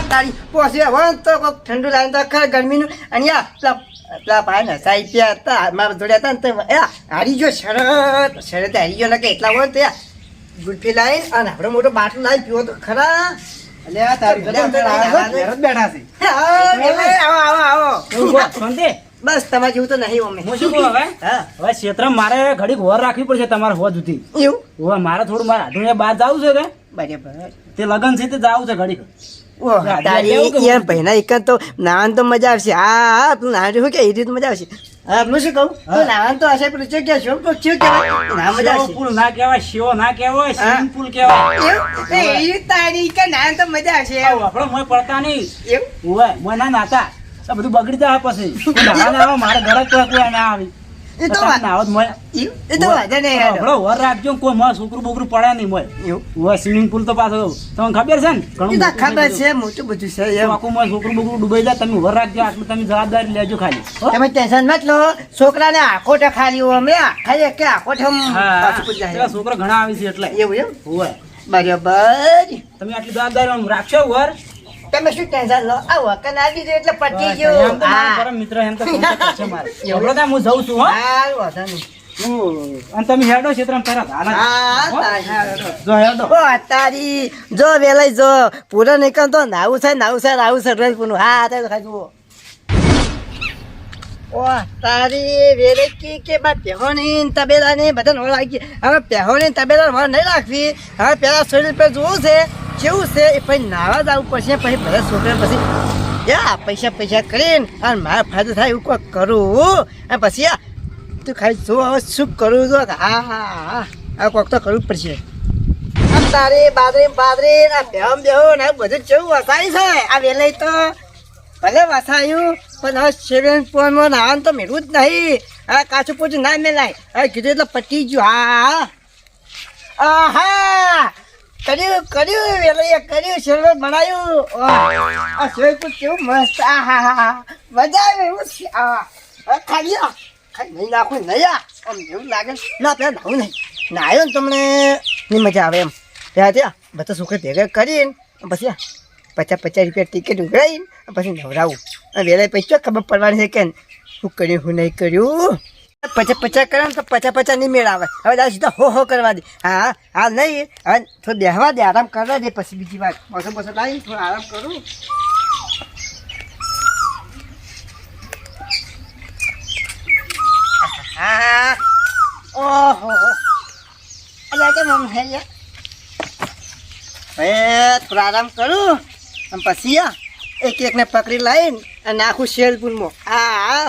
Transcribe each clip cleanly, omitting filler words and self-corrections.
તારી પોસી હવે તો કોક ઠંડુ લાવીને તો ખર ગરમીનું અને પેલા ભાઈ ને સાઈ પ્યા હતા મારા જોડે હતા ને તો હારી ગયો શરત હારી ગયો ને કે એટલા હોય તો ગુલ્ફી લાવીને અને આપણે મોટો બાટલો લાવી પીવો તો ખરા અલ્યા તારી બેઠા છે આવો શાંતિ બસ તમારે જેવું તો નહીં અમે હું શું કહું હવે હા હવે ક્ષેત્ર મારે ઘડીક વર રાખવી પડશે તમારે હોવા સુધી એવું હવે મારે થોડું મારે આઢું બહાર જવું છે કે બરાબર તે લગન છે તે જવું છે ઘડીક ઓહ તારી યાર ભાઈના એક તો નાવાનું તો મજા આવશે હા તું નાવાનું શું કે એ રીતે મજા આવશે હા હું શું કહું તું નાવાનું તો હશે પેલું ચેક શું તો ચેક કહેવાય ના મજા આવશે પુલ ના કહેવાય શિવો ના કહેવાય સ્વિમિંગ પુલ કહેવાય એ તારી કે નાવાનું તો મજા આવશે આપણે મોય પડતા નહીં એવું ઓય મોય ના નાતા આ બધું બગડી જાય પછી નાવા ના આવે મારે ઘરે કોઈ ના આવી એ તો નાવત મોય એ તો વાંધો નહીં યાર આપણો વર રાખજો કોઈ મોય છોકરું બોકરું પડે નહીં મોય એવું ઓય સ્વિમિંગ પુલ તો પાછો તમને ખબર છે ને એ તો ખબર છે મોટું બધું છે એમ આખું મોય છોકરું બોકરું ડૂબાઈ જાય તમે વર રાખજો આટલું તમે જવાબદારી લેજો ખાલી હો? તમે ટેન્શન મત લો છોકરાને આખોટે ખાલી અમે આખા કે આખોટે પાછું પૂછ પેલા જાય છોકરા ઘણા આવી છે એટલે એવું એમ ઓય બરાબર તમે આટલી જવાબદારી આમ રાખશો વર તમે શું ટેન્શન લો આ વકન આવી દીધું એટલે પટી એમ ગયું તો મારા હા પરમ મિત્ર એમ તો contact કરશે મારે એવડો તો હું જઉં છું હો હા વાંધો નહીં અને તમે હેડો ક્ષેત્રમાં તરત હાલ જ. હા હો? તારી જો હેડો ઓ તારી જો વેલાઈ જો પૂરો નીકળ તો નાવું છે રોજ પૂરું હા તે ખાઈ જુઓ ઓ તારી વેલે કે બા પહેહોની તબેલાની બધા નો લાગી હવે પહેહોની તબેલા મારે નહીં રાખવી હવે પેલા શરીર પર જોવું છે કેવું છે એ પછી નાવા જવું પડશે પછી બધા છોકરા પછી યા પૈસા કરીને અને મારા ફાયદો થાય એવું કોઈ કરું અને પછી તું ખાલી જો હવે શું કરું જો હા આ કોક તો કરવું જ પડશે તારી બાદરી આ બેહો ને બધું કેવું વસાય છે આ વેલાઈ તો ભલે વસાયું પણ હવે સેવિંગ પોઈન્ટમાં નાવાનું તો મેળવું જ નહીં હવે કાચું પોચું ના મેલાય હવે કીધું એટલે પટી ગયું હા હા કર્યું વેલાઈએ કર્યું શેરવટ બનાવ્યું આ સ્વિમિંગ પુલ કેવું મસ્ત હા મજા આવે એવું છે ખાલી નહીં નાખું નહીં આમ એવું લાગે ના પેલા નાવું નહીં નાયો ને તમને ની મજા આવે એમ ત્યાં ત્યાં બધા છોકરા ભેગા કરીને પછી 50 રૂપિયા ટિકિટ ઉઘરાઈને પછી નવરાવું અને વેલા પૈસા ખબર પડવાની છે કે શું કર્યું શું નહીં કર્યું 50 કરે ને તો 50 નહીં મેળ આવે હવે દાદા સીધા હો કરવા દે હા હાલ નહીં હવે થોડું બેહવા દે આરામ કરવા દે પછી બીજી વાત બસો લાવીને થોડો આરામ કરું હા ઓહો અલ્યા કે મમ હે યાર થોડો આરામ કરું અને પછી એકને પકડી લાવીને અને આખું શેરપુરમાં હા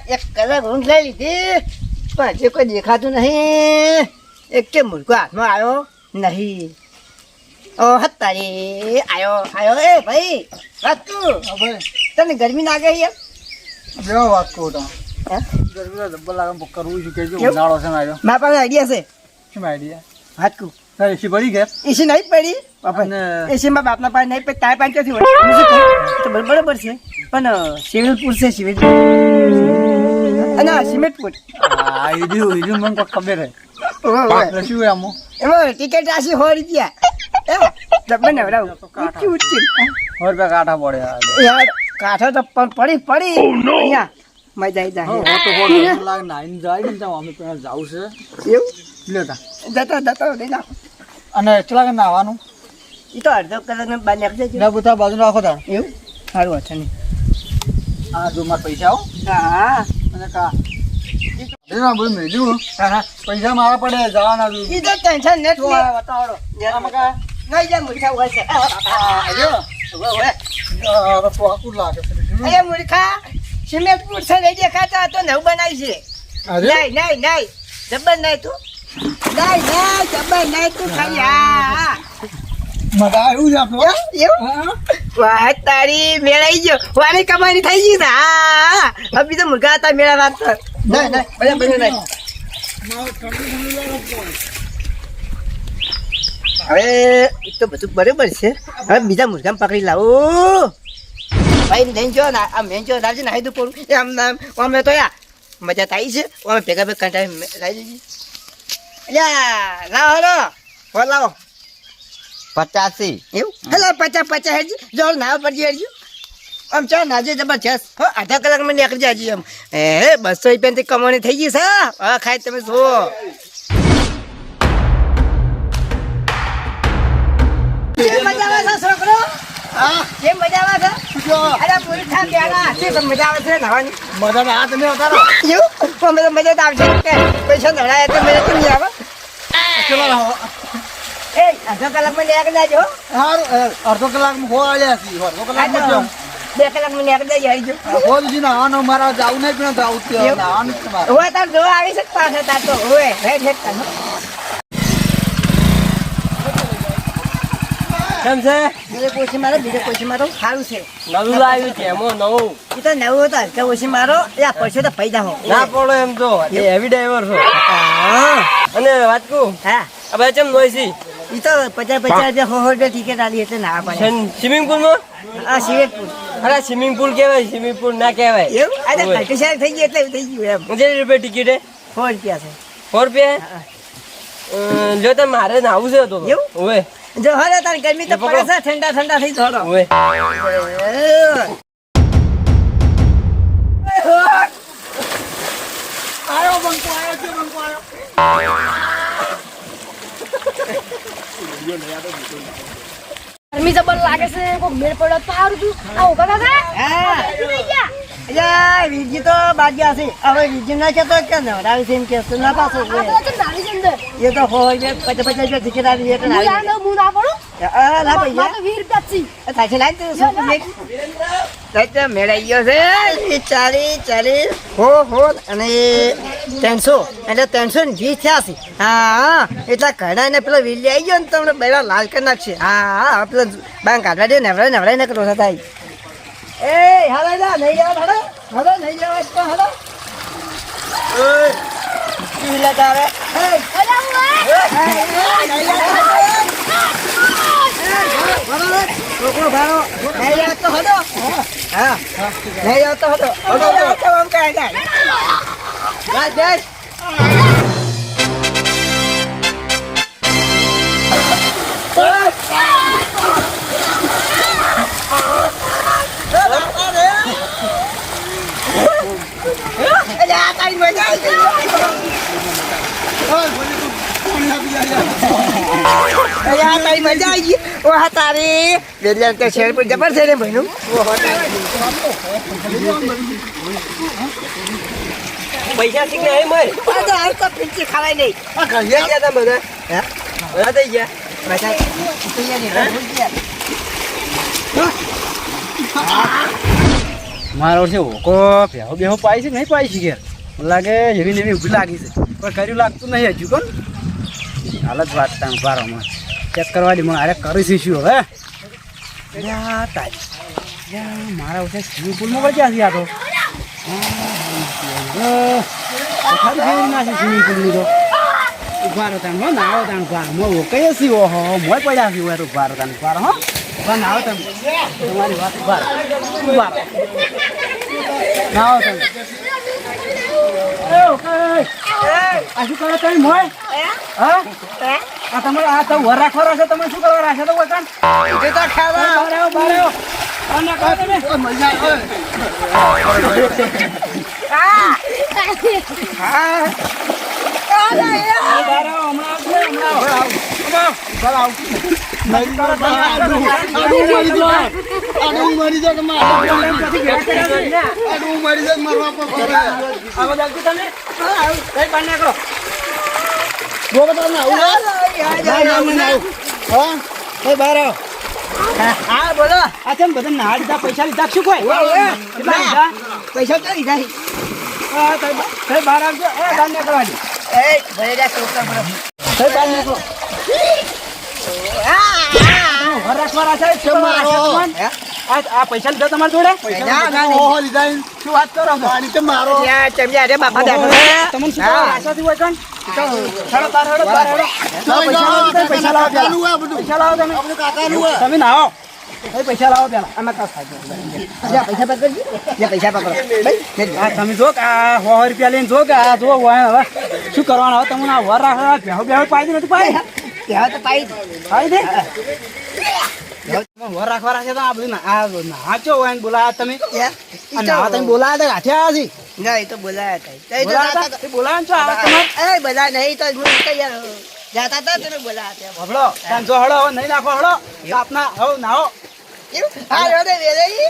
એક કલાક ઊંઘ લઈ લીધી પણ હજી કોઈ દેખાતું નહીં એક કે મુર્ગો હાથમાં આવ્યો નહીં ઓહ તારી આવ્યો એ ભાઈ વાત તું તને ગરમી ના ગઈ યાર બેહો વાત કહું તો હે ગરમીનો ડબ્બો લાગે કરવું છે કે ઉનાળો છે મારો મારા પાસે આઈડિયા છે શું આઈડિયા વાત કહું તારે એસી ભરી ગયા એસી નહીં પડી અને એસીમાં બાપના પાસે નહીં પડી તાર પાસે ક્યાંથી હોય હું શું કહું? તો બરાબર છે પણ સિવિલપુર છે સિવિલપુર અને સિમેન્ટપુર હા ઈડ્યું મને કોઈ ખબર હે એટલે શું હોય આમાં એમાં ટિકિટ રાશી 100 રૂપિયા ડબ્બે નવડાવું ઊંચી રૂપિયા કાંઠા પડે યાર કાંઠો તો પણ પડી અહીંયા મજા આવી જાય લાગે નાઈને જાય ને ત્યાં અમે પેલા જાવું છે એવું લેતા જતા લઈ નાખો અને કેટલા કે નાવાનું એ તો અડધો કલાકને બાર નાખી દેજો ના બધા બાજુ રાખો તાણ એવું સારું વાત છે નહીં હા જો મારા પૈસા આવો હા અને કા બધું મેળ્યું હા પૈસા મારા પડે જવાના એ તો ટેન્શન નથી બતાવડો નહીં જાય મૂર્ખા હોય છે પાકું લાગે છે અરે મૂર્ખા સિમેન્ટપુર છે નહીં દેખાતા તો નવું બનાવી છે નહીં જબર નહીં તું જબર નહીં તું ખાલી હા મજા આવ્યું છે આપણું એવું વાહ તારી મેળાઈ ગયો વારી કમાણી થઈ ગઈ હા હવે બીજો મૂર્ખા હતા મેળા વાત કર નહીં નહીં હવે એ તો બધું બરોબર છે હવે બીજા મૂર્ખા પકડી લાવો ભાઈ લઈને જો ને આ મેં જો લાવજે નાહી દઉં પડું એ આમ અમે તો યા મજા થાય છે અમે ભેગા કંટાળી લાવી દેજે યા લાવો લો બોલાવો 85 એવું હેલો 50 હેડજો જો નાવ પડજી હેડજો આમ ચા નાજે જબરજસ્ત હો આધા કલાકમાં નીકળી જાજી આમ એ 200 રૂપિયાની કમાણી થઈ ગઈ છે હા ખાઈ તમે જુઓ કેમ મજા આવે છે છોકરો હા કેમ મજા આવે છે જો અરે પૂરી થા બેલા કેમ મજા આવે છે નાવાની મજા ના તમે ઉતારો એવું અમે તો મજા આવશે કે પૈસા ધડાય તો મને કેમ નહીં આવે ચલો રહો એ આધા કલાકમાં નીકળી જાજો હારું અડધો કલાકમાં હો આલ્યા છી અડધો કલાકમાં જો 2 કલાકમાં નીકળી જાજો હોજી ના આનો મારા જાવું નહીં પણ જાવું છે આનું તમારે હોય તાર જો આવી છે પાછા તાર તો હોય હેડ હેડ તાર કેમ છે બીજે કોઈ મારો સારું છે નવું લાવ્યું છે એમાં નવું એ તો નવું હતો હલકા ઓછી મારો એ આ પૈસો તો પૈદા હો ના પડો એમ તો એ હેવી ડ્રાઈવર છો હા અને વાત કહું હા હવે ચમ નોઈસી એ તો 50 રૂપિયા 100 રૂપિયા ટિકિટ આલી એટલે ના પડે સ્વિમિંગ પુલમાં હા સિવેટપુર અરે સ્વિમિંગ પુલ કહેવાય સ્વિમિંગ પુલ ના કહેવાય એવું આ તો ખર્ચો શેર થઈ ગયો એટલે થઈ ગયું એમ કેટલી રૂપિયા ટિકિટ હે 100 રૂપિયા છે 100 રૂપિયા લ્યો તો મારે નાવું છે તો એવું? ઓવે જો હવે તાર ગરમી તો પડે છે ઠંડા થઈ થોડો ઓવે આયો બંકો આયો છે બંકો આયો ગરમી જબર લાગે છે કોક મેળ પડ્યો તો સારું છું આ ઉભા કાકા હા થઈ ગયા અલ્યા વીરજી તો બાજ્યા છે હવે વીરજી ના કહેતો કે નવડાવી છે એમ કે ના પાછો આ તો છે નાની છે અંદર એ તો હોય 50 રૂપિયા ટિકિટ આવી એટલે હું યાર હું ના પડું હા ના પૈસા મારે 20 રૂપિયા જ છે થાય છે લાઈન તો શું તો મેળાઈ ગયો છે એ 40 હો અને 300 એટલે 320 થયા છે હા એટલા ઘણા ને પેલો વીલી આવી ગયો ને તમને બેડા લાલ કરી નાખશે હા પેલો બાંગ કાઢવા દે નવરાઈ ને કરો થાય એ હાલો જા નહીં જવા હડો નહીં જવા તો હડો ઓય વીલા તારે છોકરો ભાડો નહીં આવતો હડો હા નહીં આવતો હડો આમ કાંઈ તારી મજા આવી ગઈ ઓ હા તારી વેલિયા તો શેર પર જબર છે ને ભાઈનું પૈસા શીખ ને મર આ તો પીંચી ખાવાય નહીં આ ઘડિયા ગયા તા બધા હે બધા થઈ ગયા બધા મારો છે ઓકો ભેહો બેહો પાઈ છે નહીં પાઈ છે ઘેર મને લાગે એવી ને એવી ઊભી લાગી છે પણ કર્યું લાગતું નહીં હજુ કોણ હાલ જ વાત તાણ બારોમાં ચેક કરવા દે મને અરે કરી શું હવે તારી મારા ઓછા સ્વિમિંગ પુલમાં વળી ક્યાંથી આ તો ખાલી ફેરી નાખી સ્વિમિંગ પુલની તો ઉભા રહો તાણ હો નાવો તાણ ઉભા હું કઈ છી ઓહો મોય પડ્યા છે તો ઉભા રહો તાણ ઉભા રહો ઉભા નાવો તમે તમારી વાત ઉભા ઉભા નાવો તમે આ શું કરો તમે મોય હા આ તમારે આ તો વર રાખવા છે તમે શું કરવા રાખે તો વતન એ તો ખાવા બારે અને કહો તમે મજા હા બોલો આ કેમ બધા ના લીધા પૈસા લીધા શું કોઈ કેટલા લીધા પૈસા તો લીધા બહાર આવજો એ બહાર નીકળવા દે એ ભલે જા છોકરા બરાબર બહાર નીકળો ઘર રાખવા છે આ પૈસા લીધા તમારા જોડે શું વાત કરો છો યા ચમયા રે બાપા દે તમને શું આશાથી હોય કાન હેડો બાર હેડો પૈસા લાવો તમે તમે નાહો એ પૈસા લાવો પેલા આમાં કાં ફાયદો જા પૈસા પકડજો જા પૈસા પકડો ભાઈ હા તમે જો કે આ 100 રૂપિયા લઈને જો કે આ જો હોય હવે શું કરવાનું હવે તમને આ વર રાખવા બેહો પાઈ નથી પાઈ ત્યાં તો પાઈ પાઈ દે વર રાખવા રાખે તો આ બધું નાચો હોય ને બોલાયા તમે આ નાવા તમે બોલાયા હતા ગાંઠ્યા છે ના એ તો બોલાયા હતા બોલાયા હતા? એ બોલાયા છો આ તમારે એ બધા નહીં તો હું તૈયાર જાતા હતા તમે બોલાયા હતા હબળો તાન જો હળો હવે નહીં નાખો હળો આપના હવે નાહો હા રોડે વેરાઈ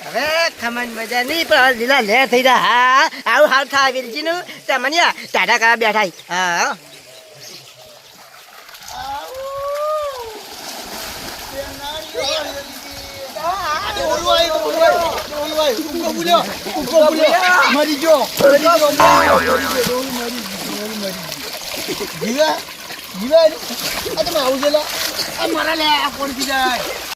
હવે ખમણ મજા નહીં પણ લીલા લે થઈ રહ્યા હા આવું હાલ થાય વિરજીનું તમને ટાટા કરવા બેઠા હા મરી ગયો જીવા જીવા આ તમે આવું છે લા આ મારા લે આ કોણ કી જાય